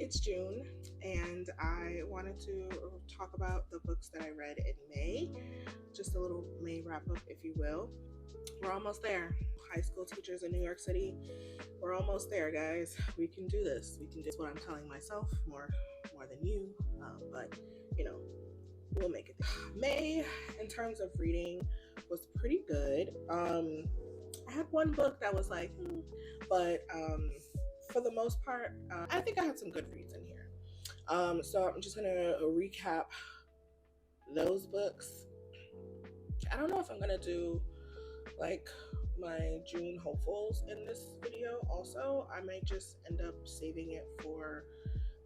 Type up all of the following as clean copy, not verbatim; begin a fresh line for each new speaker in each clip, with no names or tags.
It's June, and I wanted to talk about the books that I read in May. Just a little May wrap up, if you will. We're almost there. High school teachers in New York City, we're almost there, guys. We can do this. We can do what I'm telling myself more than you, but you know, we'll make it there. May, in terms of reading, was pretty good. I had one book that was like, but for the most part, I think I had some good reads in here. So I'm just gonna recap those books. I don't know if I'm gonna do like my June hopefuls in this video. Also, I might just end up saving it for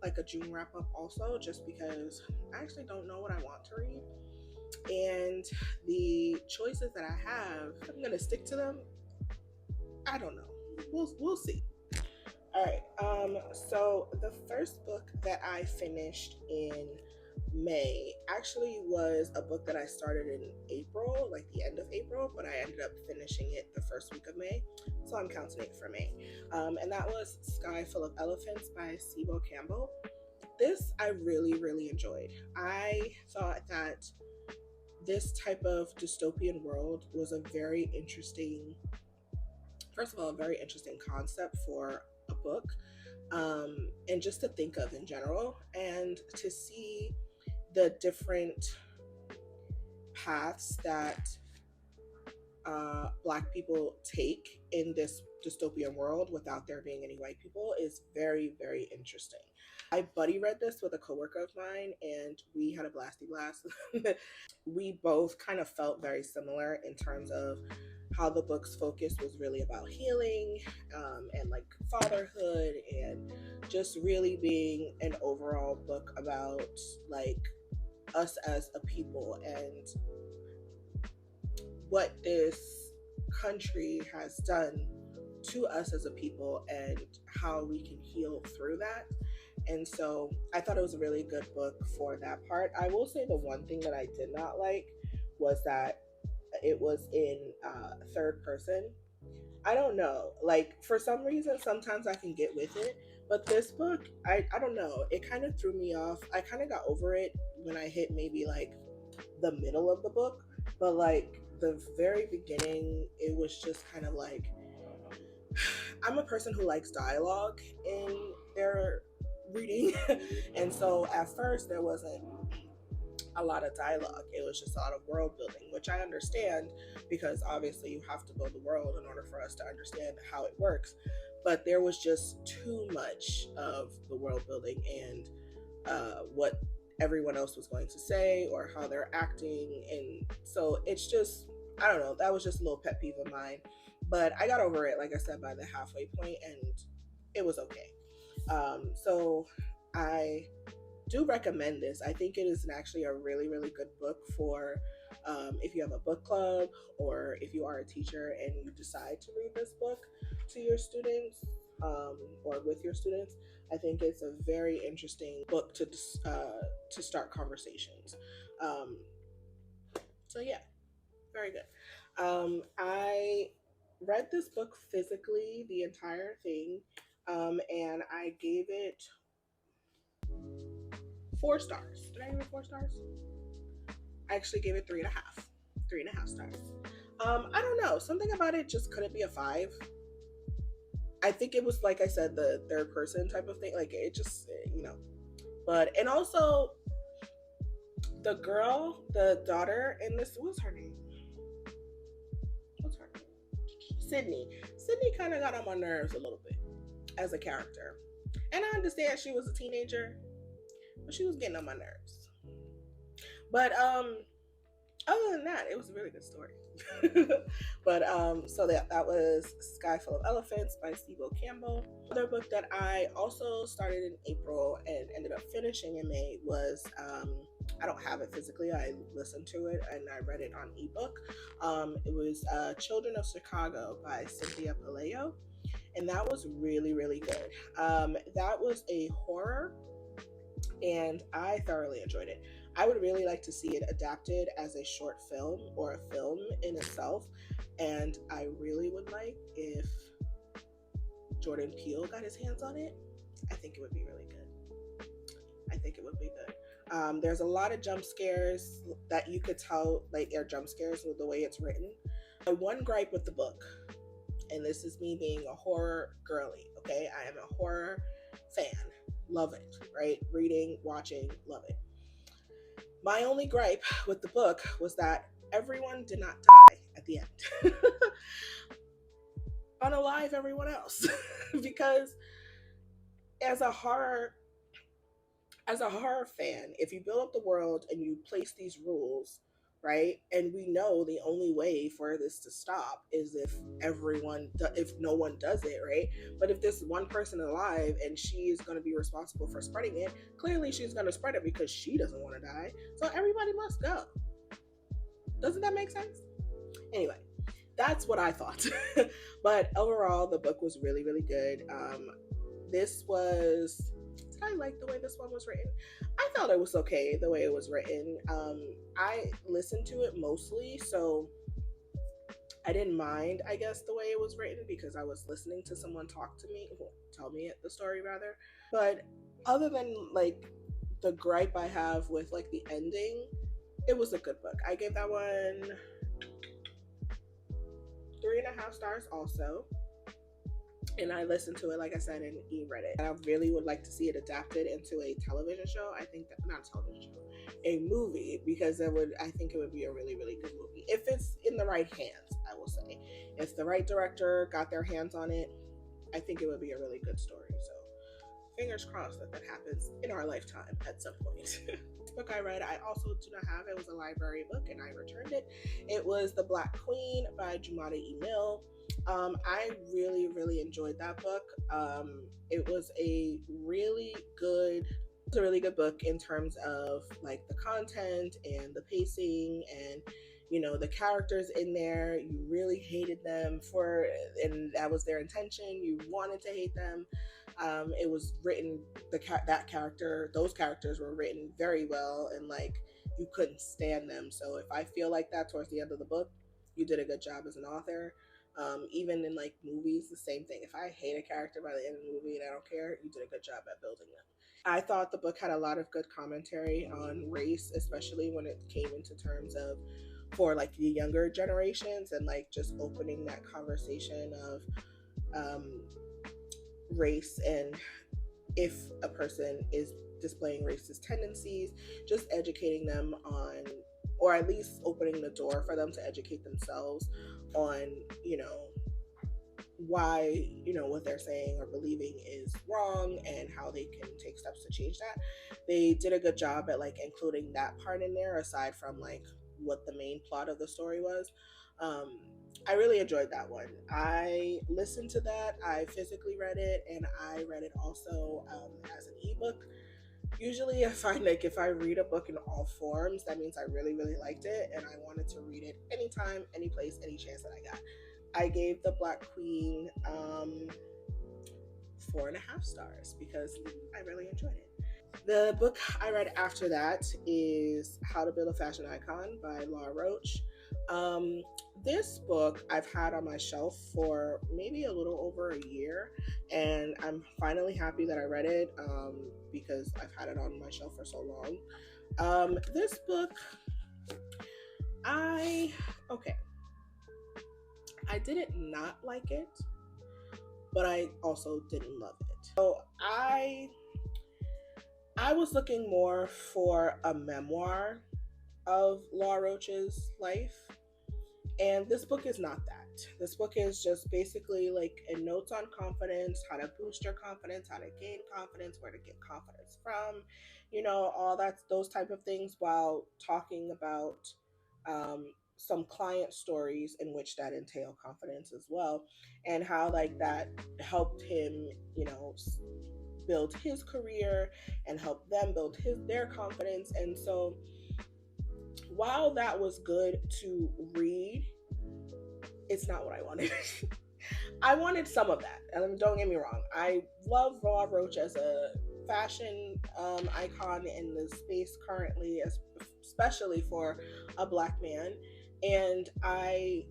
like a June wrap up. Also, just because I actually don't know what I want to read, and the choices that I have, I'm gonna stick to them. I don't know. We'll see. All right. So the first book that I finished in May actually was a book that I started in April, like the end of April, but I ended up finishing it the first week of May. So I'm counting it for May. And that was Sky Full of Elephants by Sibo Campbell. This I really enjoyed. I thought that this type of dystopian world was a very interesting, first of all, a very interesting concept for a book, and just to think of in general, and to see the different paths that Black people take in this dystopian world without there being any white people is very interesting. I buddy read this with a coworker of mine, and we had a blasty blast. We both kind of felt very similar in terms of how the book's focus was really about healing, and like fatherhood, and just really being an overall book about like us as a people and what this country has done to us as a people and how we can heal through that. And so I thought it was a really good book for that part. I will say the one thing that I did not like was that it was in third person. I don't know. Like, for some reason, sometimes I can get with it. But this book, I don't know. It kind of threw me off. I kind of got over it when I hit maybe like the middle of the book. But like the very beginning, it was just kind of like, I'm a person who likes dialogue in their reading. And so at first, there wasn't a lot of dialogue. It was just a lot of world building, which I understand because obviously you have to build the world in order for us to understand how it works. But there was just too much of the world building and what everyone else was going to say or how they're acting. And so it's just, I don't know, that was just a little pet peeve of mine. But I got over it, like I said, by the halfway point, and it was okay. So I do recommend this. I think it is actually a really good book for if you have a book club or if you are a teacher and you decide to read this book to your students, or with your students. I think it's a very interesting book to start conversations. So yeah, very good. I read this book physically, the entire thing, and I gave it 4 stars. Did I give it 4 stars? I actually gave it 3.5. 3.5 stars. I don't know. Something about it just couldn't be a 5. I think it was, like I said, the third person type of thing. Like, it just, But, and also, the girl, the daughter in this, what's her name? Sydney. Sydney kind of got on my nerves a little bit as a character. And I understand she was a teenager, but she was getting on my nerves. But other than that, it was a really good story. But so that was Sky Full of Elephants by Sibo Campbell. Another book that I also started in April and ended up finishing in May was I don't have it physically. I listened to it and I read it on ebook. It was Children of Chicago by Cynthia Palayo, and that was really good. That was a horror, and I thoroughly enjoyed it. I would really like to see it adapted as a short film or a film in itself, and I really would like if Jordan Peele got his hands on it. I think it would be really good. I think it would be good. There's a lot of jump scares that you could tell, like, are jump scares with the way it's written. My one gripe with the book, and this is me being a horror girly, okay? I am a horror fan. Love it, right? Reading, watching, love it. My only gripe with the book was that everyone did not die at the end. Unalive everyone else. Because as a horror fan, if you build up the world and you place these rules, right? And we know the only way for this to stop is if no one does it, right? But if this one person alive and she is going to be responsible for spreading it, clearly she's going to spread it because she doesn't want to die. So everybody must go. Doesn't that make sense? Anyway, that's what I thought. But overall, the book was really, really good. I like the way this one was written. I thought it was okay the way it was written. I listened to it mostly, so I didn't mind, I guess, the way it was written because I was listening to someone tell me the story rather. But other than like the gripe I have with like the ending, it was a good book. I gave that one 3.5 stars also. And I listened to it, like I said, and read it. I really would like to see it adapted into a television show. I think that, not a television show, a movie, because I think it would be a really, really good movie. If it's in the right hands, I will say. If the right director got their hands on it, I think it would be a really good story. So fingers crossed that happens in our lifetime at some point. This book I read, I also do not have. It was a library book and I returned it. It was The Black Queen by Jumada Emil. I really, really enjoyed that book. It was a really good book in terms of like the content and the pacing and the characters in there. You really hated them and that was their intention. You wanted to hate them. It was written, those characters were written very well, and like you couldn't stand them. So if I feel like that towards the end of the book, you did a good job as an author. Even in like movies, the same thing. If I hate a character by the end of the movie and I don't care, you did a good job at building them. I thought the book had a lot of good commentary on race, especially when it came into terms of for like the younger generations and like just opening that conversation of race, and if a person is displaying racist tendencies, just educating them on, or at least opening the door for them to educate themselves on, why, what they're saying or believing is wrong and how they can take steps to change that. They did a good job at like including that part in there, aside from like what the main plot of the story was. I really enjoyed that one. I listened to that. I physically read it, and I read it also as an ebook. Usually I find like if I read a book in all forms, that means I really, really liked it and I wanted to read it anytime, any place, any chance that I got. I gave The Black Queen 4.5 stars because I really enjoyed it. The book I read after that is How to Build a Fashion Icon by Laura Roach. This book I've had on my shelf for maybe a little over a year, and I'm finally happy that I read it because I've had it on my shelf for so long. This book, I didn't not like it, but I also didn't love it. So I was looking more for a memoir of Laura Roach's life, and this book is not that. This book is just basically like a notes on confidence, how to boost your confidence, how to gain confidence, where to get confidence from, all those type of things, while talking about some client stories in which that entail confidence as well, and how like that helped him, build his career and help them build their confidence. And so while that was good to read, it's not what I wanted. I wanted some of that. And don't get me wrong, I love Laura Roach as a fashion icon in the space currently, especially for a Black man. And I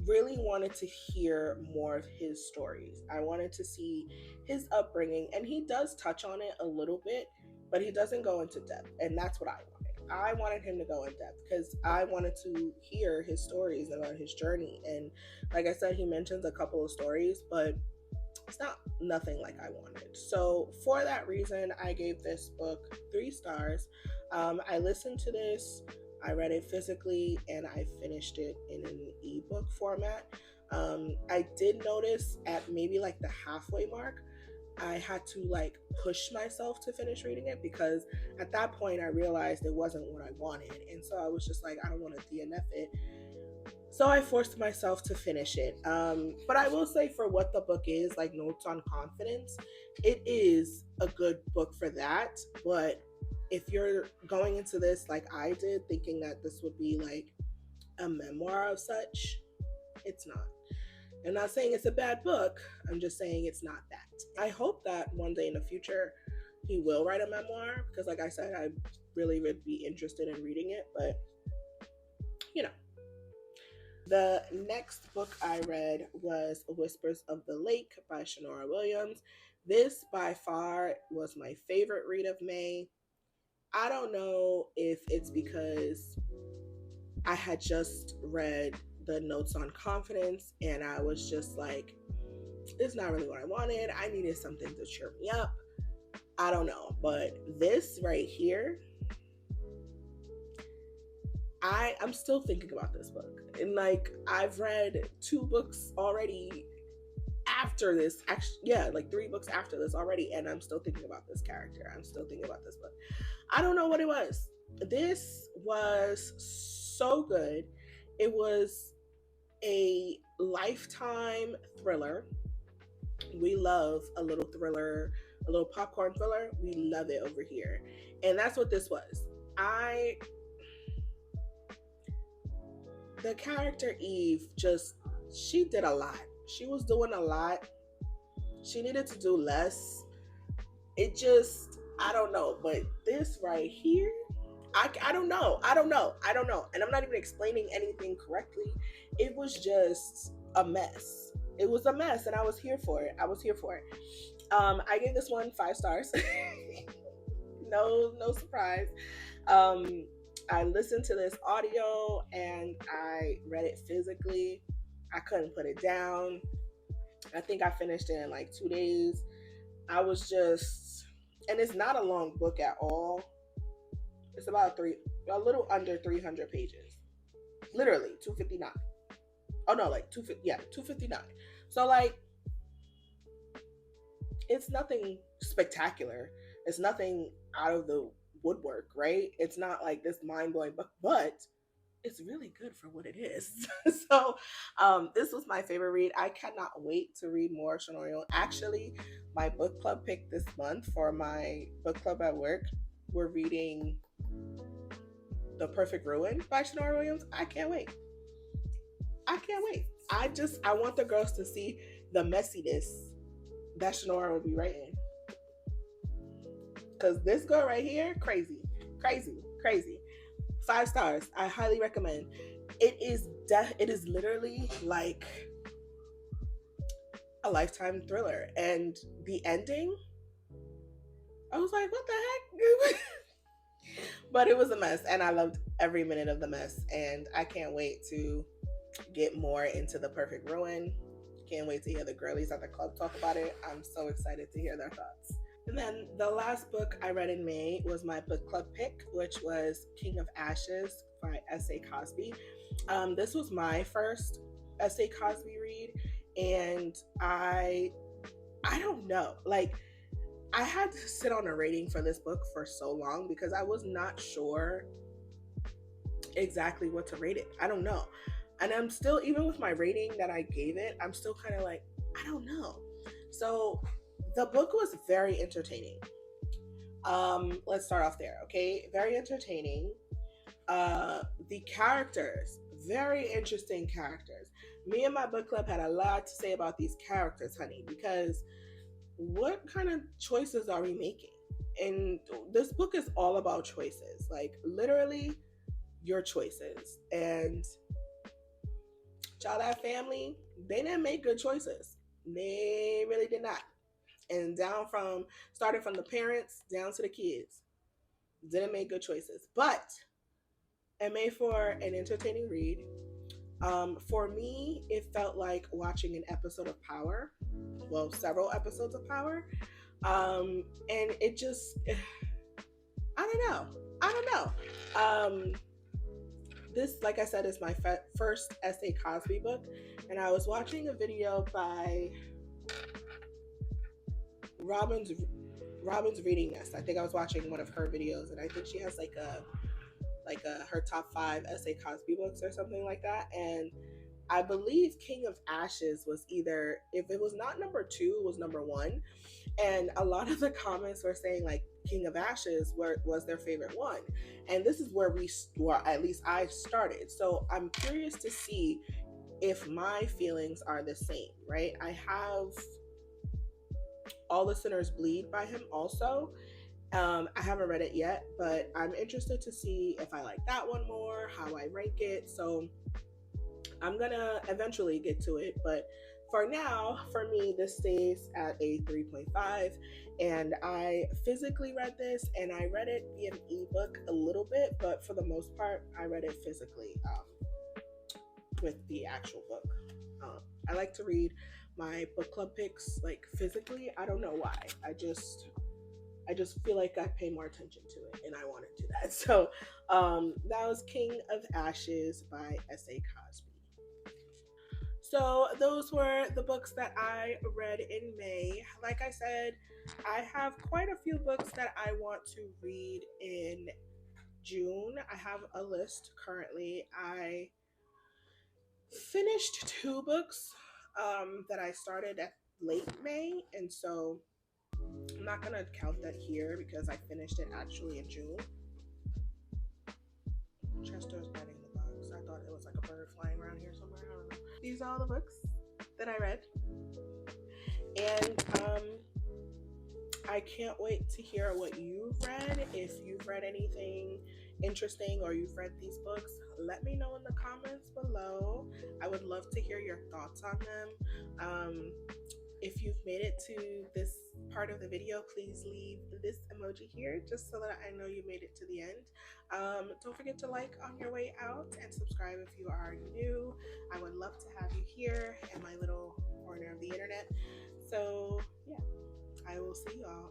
really wanted to hear more of his stories. I wanted to see his upbringing, and he does touch on it a little bit, but he doesn't go into depth, and that's what I wanted. I wanted him to go in depth because I wanted to hear his stories about his journey. And like I said, he mentions a couple of stories, but it's not nothing like I wanted. So for that reason, I gave this book 3 stars. I listened to this, I read it physically, and I finished it in an ebook format. I did notice at maybe like the halfway mark, I had to like push myself to finish reading it, because at that point I realized it wasn't what I wanted. And so I was just like, I don't want to DNF it. So I forced myself to finish it. But I will say, for what the book is, like Notes on Confidence, it is a good book for that. But if you're going into this like I did, thinking that this would be like a memoir of such, it's not. I'm not saying it's a bad book. I'm just saying it's not that. I hope that one day in the future he will write a memoir, because like I said, I really would be interested in reading it. But you know, the next book I read was Whispers of the Lake by Shanora Williams. This by far was my favorite read of May. I don't know if it's because I had just read the Notes on Confidence and I was just like, it's not really what I wanted. I needed something to cheer me up. I don't know. But this right here, I'm still thinking about this book. And like, I've read 2 books already after this. Actually, yeah, like 3 books after this already. And I'm still thinking about this character. I'm still thinking about this book. I don't know what it was. This was so good. It was a Lifetime thriller. We love a little thriller, a little popcorn thriller. We love it over here. And that's what this was. The character Eve, she did a lot. She was doing a lot. She needed to do less. I don't know. But this right here, I don't know. And I'm not even explaining anything correctly. It was just a mess. It was a mess, and I was here for it. I gave this one 5 stars. No surprise. I listened to this audio and I read it physically. I couldn't put it down. I think I finished it in like 2 days. And it's not a long book at all. It's about a little under 300 pages. Literally 259. Oh no, like 259. So like, it's nothing spectacular. It's nothing out of the woodwork, right? It's not like this mind-blowing book, but it's really good for what it is. So this was my favorite read. I cannot wait to read more Shanorio. Actually, my book club pick this month for my book club at work, we're reading The Perfect Ruin by Shanora Williams. I can't wait. I want the girls to see the messiness that Shanora will be writing. Because this girl right here, crazy. 5 stars. I highly recommend. It is literally like a Lifetime thriller. And the ending, I was like, what the heck? But it was a mess, and I loved every minute of the mess. And I can't wait to get more into The Perfect Ruin. Can't wait to hear the girlies at the club talk about it. I'm so excited to hear their thoughts. And then the last book I read in May was my book club pick, which was King of Ashes by S.A. Cosby. This was my first S.A. Cosby read, and I don't know. Like, I had to sit on a rating for this book for so long because I was not sure exactly what to rate it. I don't know. And I'm still, even with my rating that I gave it, I'm still kind of like, I don't know. So the book was very entertaining. Let's start off there, okay? Very entertaining. The characters, very interesting characters. Me and my book club had a lot to say about these characters, honey, because what kind of choices are we making? And this book is all about choices, like literally your choices. And child, that family, they didn't make good choices. They really did not. and starting from the parents down to the kids. Didn't make good choices, but it made for an entertaining read. For me, it felt like watching an episode of Power. Well, several episodes of Power. And it just, I don't know. I don't know. This, like I said, is my first S.A. Cosby book, and I was watching a video by Robin's Reading Nest. I think I was watching one of her videos, and I think she has her top 5 S.A. Cosby books or something like that. And I believe King of Ashes was either, if it was not number 2, it was number 1. And a lot of the comments were saying like King of Ashes was their favorite one. And this is where at least I started. So I'm curious to see if my feelings are the same, right? I have All the Sinners Bleed by him also. I haven't read it yet, but I'm interested to see if I like that one more, how I rank it. So I'm gonna eventually get to it, but for now, for me, this stays at a 3.5. And I physically read this, and I read it via an ebook a little bit, but for the most part, I read it physically with the actual book. I like to read my book club picks like physically. I don't know why. I just feel like I pay more attention to it, and I want to do that. So that was King of Ashes by S.A. Cosby. So those were the books that I read in May. Like I said, I have quite a few books that I want to read in June. I have a list currently. I finished 2 books that I started at late May, and so I'm not gonna count that here because I finished it actually in June. Chester's getting the bugs. I thought it was like a bird flying around here somewhere. I don't know. These are all the books that I read, and I can't wait to hear what you've read. If you've read anything interesting or you've read these books, let me know in the comments below. I would love to hear your thoughts on them. If you've made it to this part of the video, please leave this emoji here just so that I know you made it to the end. Don't forget to like on your way out and subscribe if you are new. I would love to have you here in my little corner of the internet. So yeah, I will see you all